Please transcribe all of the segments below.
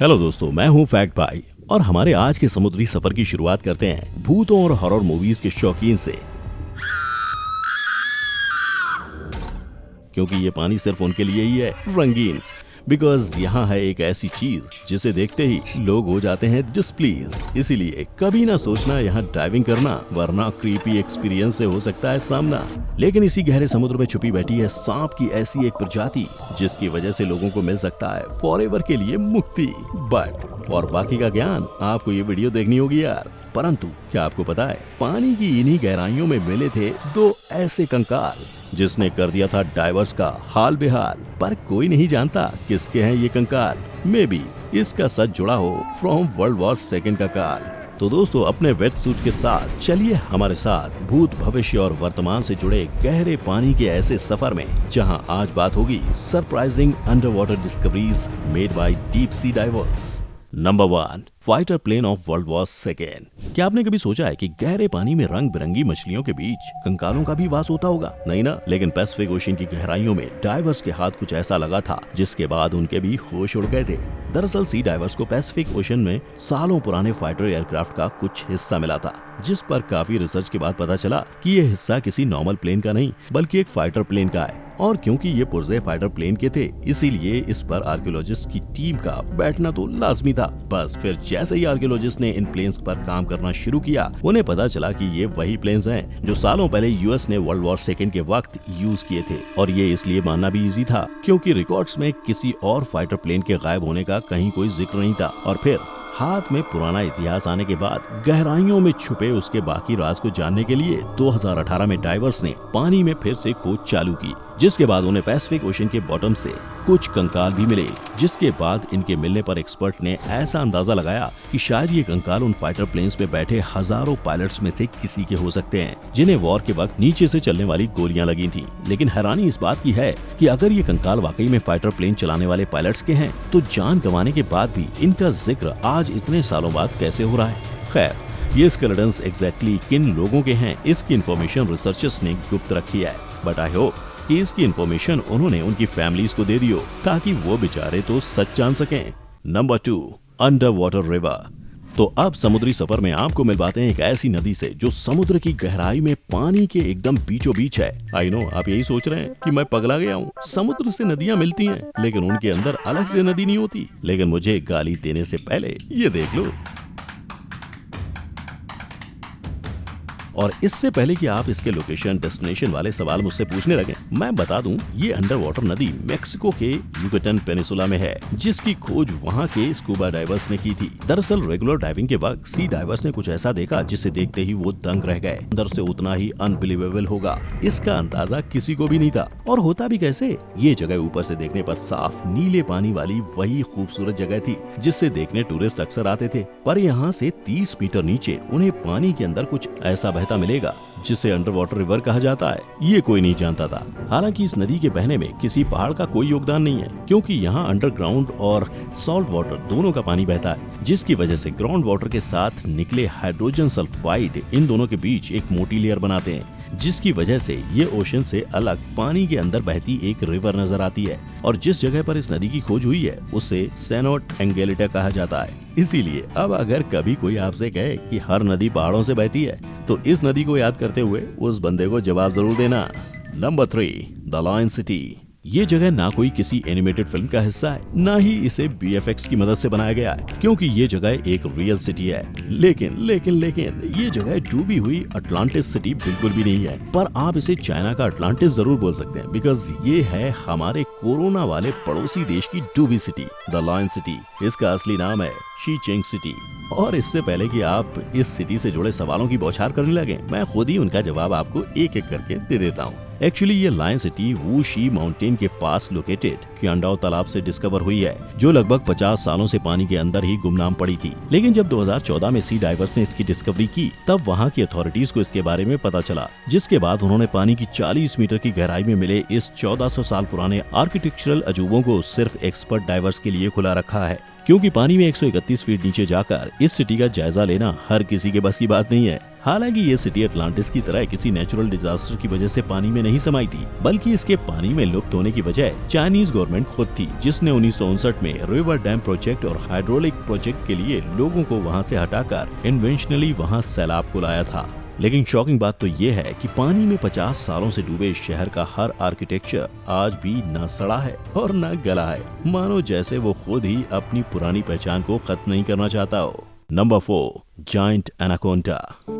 Hello दोस्तों, मैं हूं फैक्ट भाई और हमारे आज के समुद्री सफर की शुरुआत करते हैं भूतों और हॉरर मूवीज के शौकीन से। क्योंकि ये पानी सिर्फ उनके लिए ही है रंगीन, बिकॉज यहाँ है एक ऐसी चीज जिसे देखते ही लोग हो जाते हैं डिसप्लीज। इसीलिए कभी ना सोचना यहाँ डाइविंग करना, वरना क्रीपी एक्सपीरियंस से हो सकता है सामना। लेकिन इसी गहरे समुद्र में छुपी बैठी है सांप की ऐसी एक प्रजाति जिसकी वजह से लोगों को मिल सकता है फॉरएवर के लिए मुक्ति। बट और बाकी का ज्ञान आपको ये वीडियो देखनी होगी यार। परंतु क्या आपको पता है, पानी की इन्हीं गहराइयों में मिले थे दो ऐसे कंकाल जिसने कर दिया था डाइवर्स का हाल बेहाल। पर कोई नहीं जानता किसके हैं ये कंकाल। मे बी इसका सच जुड़ा हो फ्रॉम वर्ल्ड वॉर सेकेंड का काल। तो दोस्तों, अपने वेट सूट के साथ चलिए हमारे साथ भूत, भविष्य और वर्तमान से जुड़े गहरे पानी के ऐसे सफर में, जहां आज बात होगी surprising under water discoveries made by deep sea divers. Number 1, fighter plane of world war second. क्या आपने कभी सोचा है कि गहरे पानी में रंग बिरंगी मछलियों के बीच कंकालों का भी वास होता होगा? नहीं ना। लेकिन पैसिफिक ओशन की गहराइयों में डाइवर्स के हाथ कुछ ऐसा लगा था जिसके बाद उनके भी होश उड़ गए थे। दरअसल सी डाइवर्स को पैसिफिक ओशन में सालों पुराने फाइटर एयरक्राफ्ट का कुछ हिस्सा मिला था, जिस पर काफी रिसर्च के बाद पता चला कि ये हिस्सा किसी नॉर्मल प्लेन का नहीं बल्कि एक फाइटर प्लेन का है। और क्योंकि ये पुर्जे फाइटर प्लेन के थे, इसीलिए इस पर आर्कियोलॉजिस्ट की टीम का बैठना तो लाजमी था। बस फिर जैसे ही आर्कियोलॉजिस्ट ने इन प्लेन्स पर काम करना शुरू किया, उन्हें पता चला कि ये वही प्लेन्स हैं जो सालों पहले यूएस ने वर्ल्ड वॉर सेकेंड के वक्त यूज किए थे। और ये इसलिए मानना भी इजी था क्योंकि रिकॉर्ड्स में किसी और फाइटर प्लेन के गायब होने का कहीं कोई जिक्र नहीं था। और फिर हाथ में पुराना इतिहास आने के बाद गहराइयों में छुपे उसके बाकी राज को जानने के लिए 2018 में डाइवर्स ने पानी में फिर से खोज चालू की, जिसके बाद उन्हें पैसिफिक ओशन के बॉटम से कुछ कंकाल भी मिले। जिसके बाद इनके मिलने पर एक्सपर्ट ने ऐसा अंदाजा लगाया कि शायद ये कंकाल उन फाइटर प्लेन्स में बैठे हजारों पायलट्स में से किसी के हो सकते हैं, जिन्हें वॉर के वक्त नीचे से चलने वाली गोलियां लगी थी। लेकिन हैरानी इस बात की है कि अगर ये कंकाल वाकई में फाइटर प्लेन चलाने वाले पायलट्स के हैं, तो जान गंवाने के बाद भी इनका जिक्र आज इतने सालों बाद कैसे हो रहा है? खैर, ये स्केलेटन्स एग्जैक्टली किन लोगों के हैं, इसकी इन्फॉर्मेशन रिसर्चर्स ने गुप्त रखी है। बट आई होप कि इसकी इन्फॉर्मेशन उन्होंने उनकी फैमिलीज को दे दी हो, ताकि वो बेचारे तो सच जान सकें। Number 2, under water river. तो अब समुद्री सफर में आपको मिलवाते हैं एक ऐसी नदी से जो समुद्र की गहराई में पानी के एकदम बीचों बीच है। आई नो, आप यही सोच रहे हैं कि मैं पगला गया हूँ। समुद्र से नदियाँ मिलती हैं, लेकिन उनके अंदर अलग से नदी नहीं होती। लेकिन मुझे गाली देने से पहले ये देख लो। और इससे पहले कि आप इसके लोकेशन, डेस्टिनेशन वाले सवाल मुझसे पूछने लगे, मैं बता दूं, ये अंडर वाटर नदी मेक्सिको के युकाटन पेनिसुला में है, जिसकी खोज वहां के स्कूबा डाइवर्स ने की थी। दरअसल रेगुलर डाइविंग के वक्त सी डाइवर्स ने कुछ ऐसा देखा जिसे देखते ही वो दंग रह गए। अंदर से उतना ही अनबिलीवेबल होगा, इसका अंदाजा किसी को भी नहीं था। और होता भी कैसे? ये जगह ऊपर से देखने पर साफ नीले पानी वाली वही खूबसूरत जगह थी जिससे देखने टूरिस्ट अक्सर आते थे। पर यहाँ से 30 मीटर नीचे उन्हें पानी के अंदर कुछ ऐसा बहता मिलेगा जिसे अंडर वाटर रिवर कहा जाता है। ये कोई नहीं जानता था। हालांकि इस नदी के बहने में किसी पहाड़ का कोई योगदान नहीं है, क्योंकि यहाँ अंडरग्राउंड और सॉल्ट वाटर दोनों का पानी बहता है, जिसकी वजह से ग्राउंड वाटर के साथ निकले हाइड्रोजन सल्फाइड इन दोनों के बीच एक मोटी लेयर बनाते हैं, जिसकी वजह से ये ओशन से अलग पानी के अंदर बहती एक रिवर नजर आती है। और जिस जगह पर इस नदी की खोज हुई है उसे सेनोट एंगेलिटा कहा जाता है। इसीलिए अब अगर कभी कोई आपसे कहे कि हर नदी पहाड़ों से बहती है, तो इस नदी को याद करते हुए उस बंदे को जवाब जरूर देना। Number 3, the lion city. ये जगह ना कोई किसी एनिमेटेड फिल्म का हिस्सा है, ना ही इसे बीएफएक्स की मदद से बनाया गया है, क्योंकि ये जगह एक रियल सिटी है। लेकिन ये जगह डूबी हुई अटलांटिस सिटी बिल्कुल भी नहीं है। पर आप इसे चाइना का अटलांटिस जरूर बोल सकते हैं, बिकॉज ये है हमारे कोरोना वाले पड़ोसी देश की डूबी सिटी, द लायन सिटी। इसका असली नाम है शीचेंग सिटी। और इससे पहले कि आप इस सिटी से जुड़े सवालों की बौछार करने लगे, मैं खुद ही उनका जवाब आपको एक एक करके दे देता हूँ। एक्चुअली ये लायन सिटी वूशी माउंटेन के पास लोकेटेड क्यांडाओ तालाब से डिस्कवर हुई है, जो लगभग 50 सालों से पानी के अंदर ही गुमनाम पड़ी थी। लेकिन जब 2014 में सी डाइवर्स ने इसकी डिस्कवरी की, तब वहाँ की अथॉरिटीज को इसके बारे में पता चला, जिसके बाद उन्होंने पानी की 40 मीटर की गहराई में मिले इस 1400 साल पुराने आर्किटेक्चरल अजूबों को सिर्फ एक्सपर्ट डाइवर्स के लिए खुला रखा है। क्योंकि पानी में 131 फीट नीचे जाकर इस सिटी का जायजा लेना हर किसी के बस की बात नहीं है। हालांकि ये सिटी अटलांटिस की तरह किसी नेचुरल डिजास्टर की वजह से पानी में नहीं समाई थी, बल्कि इसके पानी में लुप्त होने की वजह चाइनीज गवर्नमेंट खुद थी, जिसने 1959 में रिवर डैम प्रोजेक्ट और हाइड्रोलिक प्रोजेक्ट के लिए लोगों को वहाँ से हटाकर इन्वेंशनली वहाँ सैलाब को लाया था। लेकिन शॉकिंग बात तो ये है कि पानी में 50 सालों से डूबे इस शहर का हर आर्किटेक्चर आज भी न सड़ा है और न गला है, मानो जैसे वो खुद ही अपनी पुरानी पहचान को खत्म नहीं करना चाहता हो। Number 4, giant anaconda.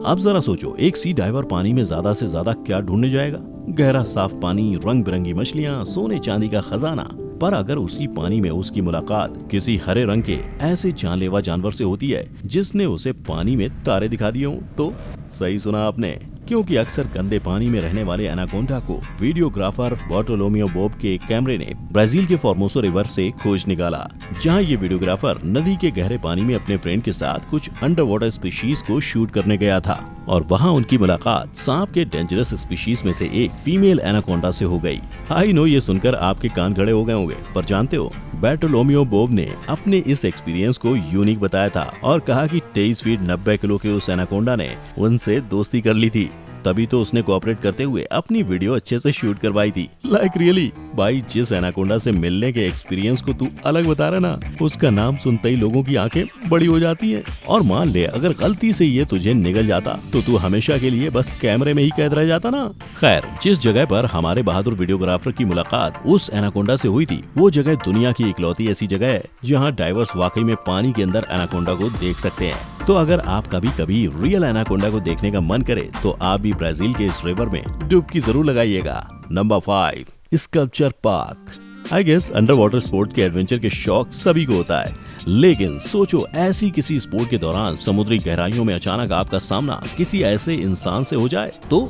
अब जरा सोचो, एक सी डाइवर पानी में ज्यादा से ज्यादा क्या ढूंढने जाएगा? गहरा साफ पानी, रंग बिरंगी मछलियाँ, सोने चांदी का खजाना। पर अगर उसी पानी में उसकी मुलाकात किसी हरे रंग के ऐसे जानलेवा जानवर से होती है जिसने उसे पानी में तारे दिखा दिए हों, तो सही सुना आपने, क्योंकि अक्सर गंदे पानी में रहने वाले एनाकोंडा को वीडियोग्राफर बार्टोलोमियो बोब के कैमरे ने ब्राजील के फॉर्मोसो रिवर से खोज निकाला, जहां ये वीडियोग्राफर नदी के गहरे पानी में अपने फ्रेंड के साथ कुछ अंडर वाटर स्पीशीज को शूट करने गया था और वहां उनकी मुलाकात सांप के डेंजरस स्पीशीज में से एक फीमेल एनाकोंडा से हो गई। आई नो ये सुनकर आपके कान खड़े हो गए होंगे, पर जानते हो बार्टोलोमियो बोब ने अपने इस एक्सपीरियंस को यूनिक बताया था और कहा कि 23 फीट 90 किलो के उस एनाकोंडा ने उनसे दोस्ती कर ली थी, तभी तो उसने कोऑपरेट करते हुए अपनी वीडियो अच्छे से शूट करवाई थी। लाइक रियली भाई, जिस एनाकोंडा से मिलने के एक्सपीरियंस को तू अलग बता रहा ना, उसका नाम सुनते ही लोगों की आंखें बड़ी हो जाती हैं। और मान ले अगर गलती से ये तुझे निगल जाता तो तू हमेशा के लिए बस कैमरे में ही कैद रह जाता ना। खैर, जिस जगह पर हमारे बहादुर वीडियोग्राफर की मुलाकात उस एनाकोंडा से हुई थी, वो जगह दुनिया की इकलौती ऐसी जगह है जहाँ डाइवर्स वाकई में पानी के अंदर एनाकोंडा को देख सकते हैं। तो अगर आप कभी रियल एनाकोंडा को देखने का मन करे तो आप भी ब्राजील के इस रिवर में डुबकी जरूर लगाइएगा। Number 5, sculpture park. I guess under water sport के एडवेंचर के शौक सभी को होता है, लेकिन सोचो ऐसी किसी स्पोर्ट के दौरान समुद्री गहराइयों में अचानक आपका सामना किसी ऐसे इंसान से हो जाए तो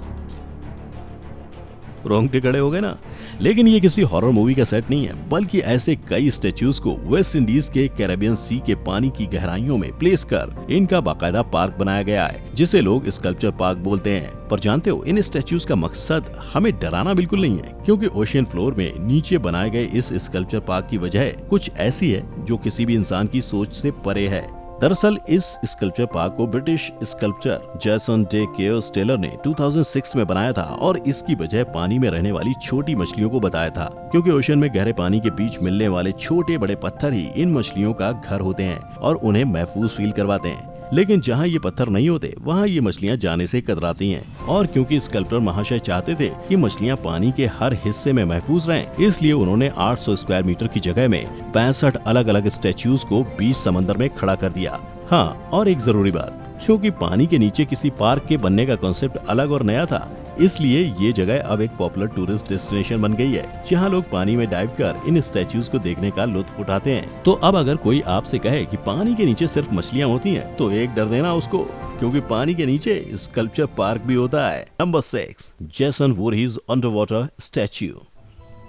रोंगटे खड़े हो गए ना। लेकिन ये किसी हॉरर मूवी का सेट नहीं है, बल्कि ऐसे कई स्टैच्यूज को वेस्ट इंडीज के कैरेबियन सी के पानी की गहराइयों में प्लेस कर इनका बाकायदा पार्क बनाया गया है, जिसे लोग स्कल्पचर पार्क बोलते हैं। पर जानते हो, इन स्टैच्यूज का मकसद हमें डराना बिल्कुल नहीं है, क्योंकि ओशियन फ्लोर में नीचे बनाए गए इस स्कल्पचर पार्क की वजह कुछ ऐसी है जो किसी भी इंसान की सोच से परे है। दरअसल इस स्कल्पचर पार्क को ब्रिटिश स्कल्पचर जैसन डे केयर्स टेलर ने 2006 में बनाया था और इसकी वजह पानी में रहने वाली छोटी मछलियों को बताया था, क्योंकि ओशन में गहरे पानी के बीच मिलने वाले छोटे बड़े पत्थर ही इन मछलियों का घर होते हैं और उन्हें महफूज फील करवाते हैं। लेकिन जहाँ ये पत्थर नहीं होते वहाँ ये मछलियाँ जाने से कतराती हैं, और क्योंकि स्कल्पटर महाशय चाहते थे कि मछलियाँ पानी के हर हिस्से में महफूज रहें, इसलिए उन्होंने 800 स्क्वायर मीटर की जगह में 65 अलग अलग स्टैच्यूज को बीच समंदर में खड़ा कर दिया। हाँ, और एक जरूरी बात, क्योंकि पानी के नीचे किसी पार्क के बनने का कॉन्सेप्ट अलग और नया था, इसलिए ये जगह अब एक पॉपुलर टूरिस्ट डेस्टिनेशन बन गई है, जहाँ लोग पानी में डाइव कर इन स्टैच्यूज को देखने का लुत्फ उठाते हैं। तो अब अगर कोई आपसे कहे कि पानी के नीचे सिर्फ मछलियाँ होती हैं, तो एक डर देना उसको, क्योंकि पानी के नीचे स्कल्पचर पार्क भी होता है। Number 6, Jason Voorhees under water statue.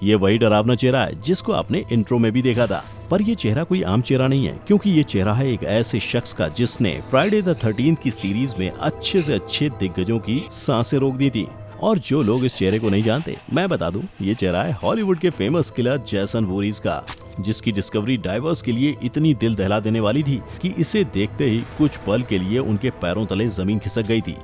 ये वही डरावना चेहरा है जिसको आपने इंट्रो में भी देखा था, पर ये चेहरा कोई आम चेहरा नहीं है, क्योंकि ये चेहरा है एक ऐसे शख्स का जिसने फ्राइडे द 13th की सीरीज में अच्छे से अच्छे दिग्गजों की सांसें रोक दी थी। और जो लोग इस चेहरे को नहीं जानते, मैं बता दूं, ये चेहरा है हॉलीवुड के फेमस किलर जेसन वोरहीज का, जिसकी डिस्कवरी डाइवर्स के लिए इतनी दिल दहला देने वाली थी कि इसे देखते ही कुछ पल के लिए उनके पैरों तले जमीन खिसक गई थी।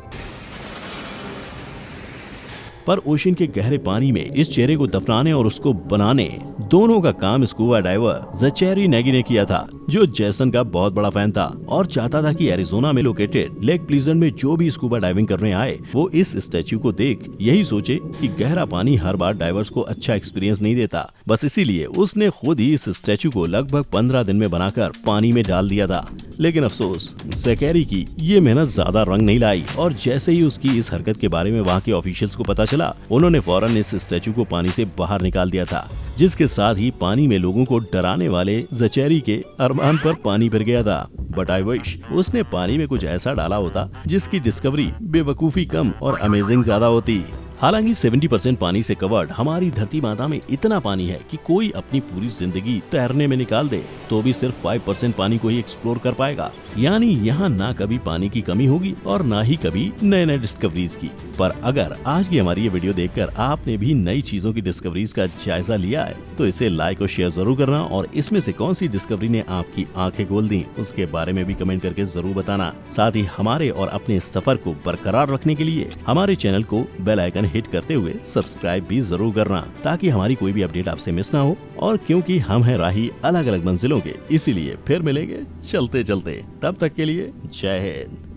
पर ओशन के गहरे पानी में इस चेहरे को दफनाने और उसको बनाने दोनों का काम स्कूबा डाइवर ज़चेरी नेगी ने किया था, जो जेसन का बहुत बड़ा फैन था और चाहता था कि एरिजोना में लोकेटेड लेक प्लीजेंट में जो भी स्कूबा डाइविंग करने आए वो इस स्टैच्यू को देख यही सोचे कि गहरा पानी हर बार डाइवर्स को अच्छा एक्सपीरियंस नहीं देता। बस इसीलिए उसने खुद ही इस स्टैच्यू को लगभग 15 दिन में बनाकर पानी में डाल दिया था। लेकिन अफसोस, ज़चेरी की ये मेहनत ज्यादा रंग नहीं लाई, और जैसे ही उसकी इस हरकत के बारे में वहाँ के ऑफिशियल्स को पता चला, उन्होंने फौरन इस स्टैच्यू को पानी से बाहर निकाल दिया था, जिसके साथ ही पानी में लोगों को डराने वाले ज़चेरी के अरमान पर पानी फिर गया था। बट आई विश उसने पानी में कुछ ऐसा डाला होता जिसकी डिस्कवरी बेवकूफी कम और अमेजिंग ज्यादा होती। हालांकि 70% पानी से कवर्ड हमारी धरती माता में इतना पानी है कि कोई अपनी पूरी जिंदगी तैरने में निकाल दे तो भी सिर्फ 5% पानी को ही एक्सप्लोर कर पाएगा। यानी यहाँ ना कभी पानी की कमी होगी और ना ही कभी नए नए डिस्कवरीज की। पर अगर आज की हमारी ये वीडियो देखकर आपने भी नई चीजों की डिस्कवरीज का जायजा लिया है तो इसे लाइक और शेयर जरूर करना, और इसमें से कौन सी डिस्कवरी ने आपकी आंखें खोल दी उसके बारे में भी कमेंट करके जरूर बताना। साथ ही हमारे और अपने सफर को बरकरार रखने के लिए हमारे चैनल को बेल आइकन हिट करते हुए सब्सक्राइब भी जरूर करना, ताकि हमारी कोई भी अपडेट आपसे मिस ना हो। और क्योंकि हम हैं राही अलग अलग मंजिलों के, इसीलिए फिर मिलेंगे चलते चलते। तब तक के लिए जय हिंद।